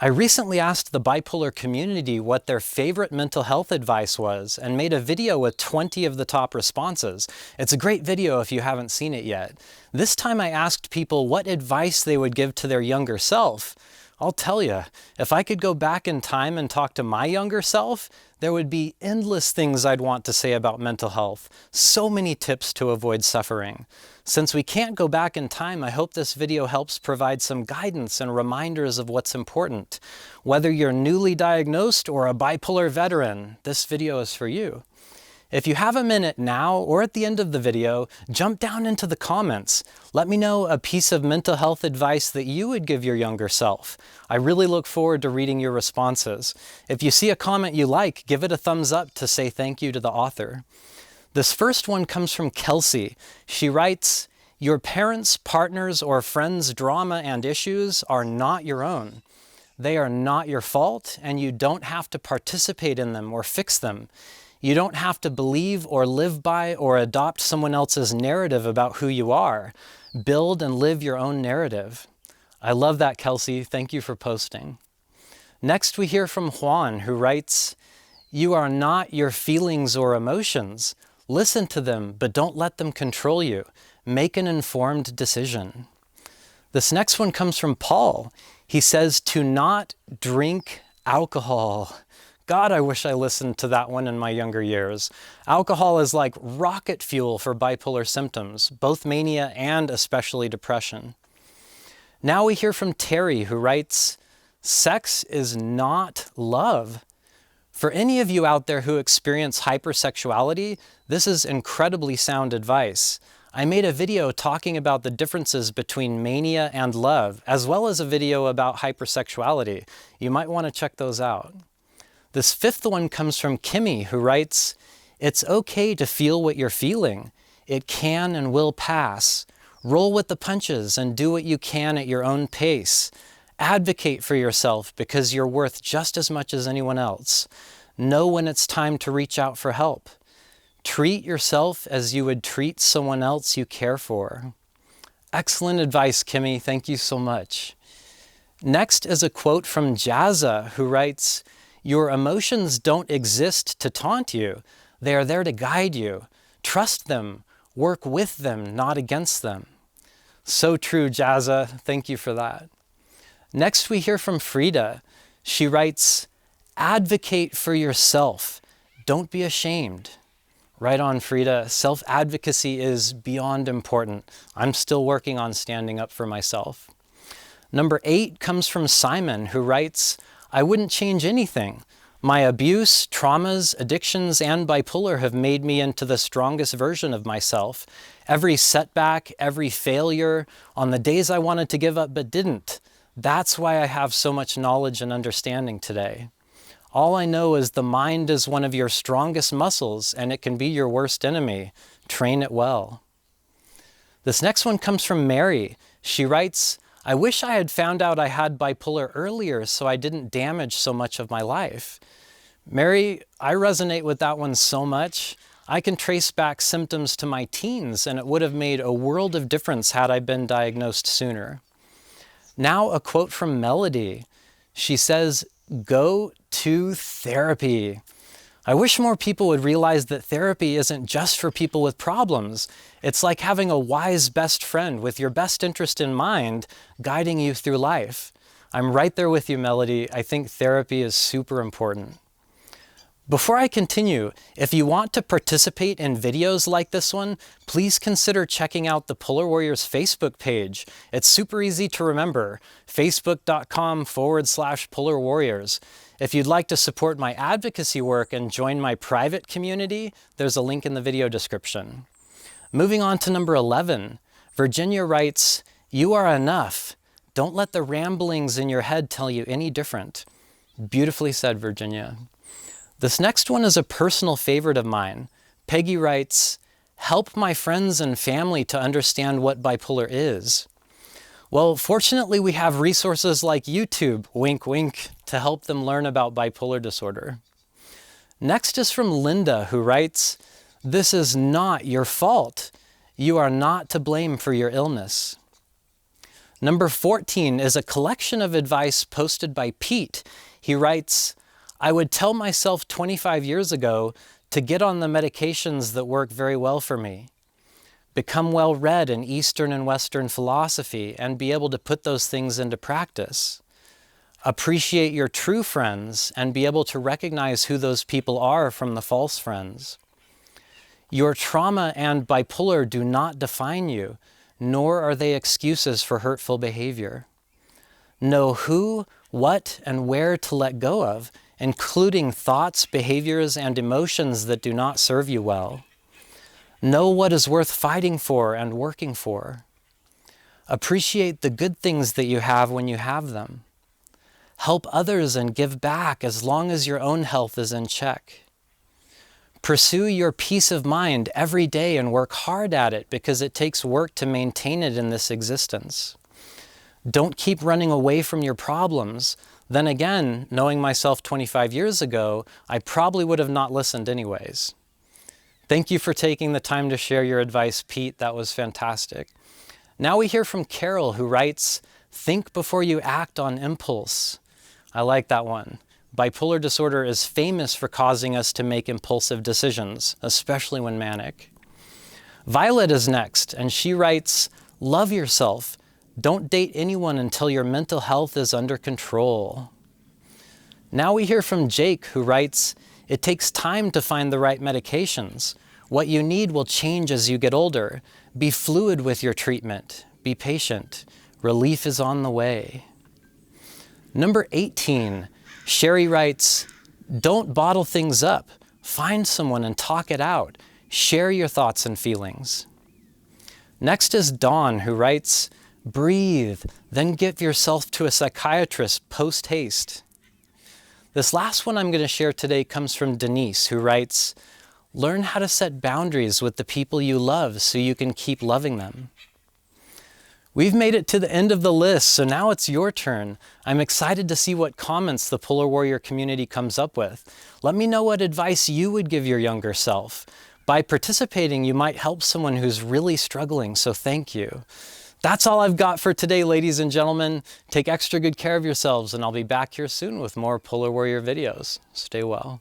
I recently asked the bipolar community what their favorite mental health advice was and made a video with 20 of the top responses. It's a great video if you haven't seen it yet. This time I asked people what advice they would give to their younger self. I'll tell you, if I could go back in time and talk to my younger self, there would be endless things I'd want to say about mental health. So many tips to avoid suffering. Since we can't go back in time, I hope this video helps provide some guidance and reminders of what's important. Whether you're newly diagnosed or a bipolar veteran, this video is for you. If you have a minute now or at the end of the video, jump down into the comments. Let me know a piece of mental health advice that you would give your younger self. I really look forward to reading your responses. If you see a comment you like, give it a thumbs up to say thank you to the author. This first one comes from Kelsey. She writes, "Your parents, partners, or friends' drama and issues are not your own. They are not your fault, and you don't have to participate in them or fix them. You don't have to believe or live by or adopt someone else's narrative about who you are. Build and live your own narrative." I love that, Kelsey. Thank you for posting. Next, we hear from Juan, who writes, "You are not your feelings or emotions. Listen to them, but don't let them control you. Make an informed decision." This next one comes from Paul. He says to not drink alcohol. God, I wish I listened to that one in my younger years. Alcohol is like rocket fuel for bipolar symptoms, both mania and especially depression. Now we hear from Terry, who writes, "Sex is not love." For any of you out there who experience hypersexuality, this is incredibly sound advice. I made a video talking about the differences between mania and love, as well as a video about hypersexuality. You might want to check those out. This fifth one comes from Kimmy, who writes, "It's okay to feel what you're feeling. It can and will pass. Roll with the punches and do what you can at your own pace. Advocate for yourself because you're worth just as much as anyone else. Know when it's time to reach out for help. Treat yourself as you would treat someone else you care for." Excellent advice, Kimmy. Thank you so much. Next is a quote from Jazza, who writes, "Your emotions don't exist to taunt you. They are there to guide you. Trust them. Work with them, not against them." So true, Jazza. Thank you for that. Next, we hear from Frida. She writes, "Advocate for yourself. Don't be ashamed." Right on, Frida. Self-advocacy is beyond important. I'm still working on standing up for myself. Number 8 comes from Simon, who writes, "I wouldn't change anything. My abuse, traumas, addictions, and bipolar have made me into the strongest version of myself. Every setback, every failure, on the days I wanted to give up but didn't. That's why I have so much knowledge and understanding today. All I know is the mind is one of your strongest muscles and it can be your worst enemy. Train it well." This next one comes from Mary. She writes, "I wish I had found out I had bipolar earlier so I didn't damage so much of my life." Mary, I resonate with that one so much. I can trace back symptoms to my teens, and it would have made a world of difference had I been diagnosed sooner. Now a quote from Melody. She says, "Go to therapy." I wish more people would realize that therapy isn't just for people with problems. It's like having a wise best friend with your best interest in mind, guiding you through life. I'm right there with you, Melody. I think therapy is super important. Before I continue, if you want to participate in videos like this one, please consider checking out the Polar Warriors Facebook page. It's super easy to remember, facebook.com/Polar Warriors. If you'd like to support my advocacy work and join my private community, there's a link in the video description. Moving on to number 11, Virginia writes, "You are enough. Don't let the ramblings in your head tell you any different." Beautifully said, Virginia. This next one is a personal favorite of mine. Peggy writes, "Help my friends and family to understand what bipolar is." Well, fortunately, we have resources like YouTube, wink, wink, to help them learn about bipolar disorder. Next is from Linda, who writes, "This is not your fault. You are not to blame for your illness." Number 14 is a collection of advice posted by Pete. He writes, I would tell myself 25 years ago to get on the medications that work very well for me. Become well-read in Eastern and Western philosophy and be able to put those things into practice. Appreciate your true friends and be able to recognize who those people are from the false friends. Your trauma and bipolar do not define you, nor are they excuses for hurtful behavior. Know who, what, and where to let go of, including thoughts, behaviors, and emotions that do not serve you well. Know what is worth fighting for and working for. Appreciate the good things that you have when you have them. Help others and give back as long as your own health is in check. Pursue your peace of mind every day and work hard at it because it takes work to maintain it in this existence. Don't keep running away from your problems. Then again, knowing myself 25 years ago, I probably would have not listened anyways. Thank you for taking the time to share your advice, Pete. That was fantastic. Now we hear from Carol, who writes, think before you act on impulse. I like that one. Bipolar disorder is famous for causing us to make impulsive decisions, especially when manic. Violet is next, and she writes, love yourself. Don't date anyone until your mental health is under control. Now we hear from Jake, who writes, it takes time to find the right medications. What you need will change as you get older. Be fluid with your treatment. Be patient. Relief is on the way. Number 18, Sherry writes, don't bottle things up. Find someone and talk it out. Share your thoughts and feelings. Next is Dawn, who writes, breathe, then give yourself to a psychiatrist post-haste. This last one I'm going to share today comes from Denise, who writes, learn how to set boundaries with the people you love so you can keep loving them. We've made it to the end of the list, so now it's your turn. I'm excited to see what comments the Polar Warrior community comes up with. Let me know what advice you would give your younger self. By participating, you might help someone who's really struggling, so thank you. That's all I've got for today, ladies and gentlemen. Take extra good care of yourselves, and I'll be back here soon with more Polar Warrior videos. Stay well.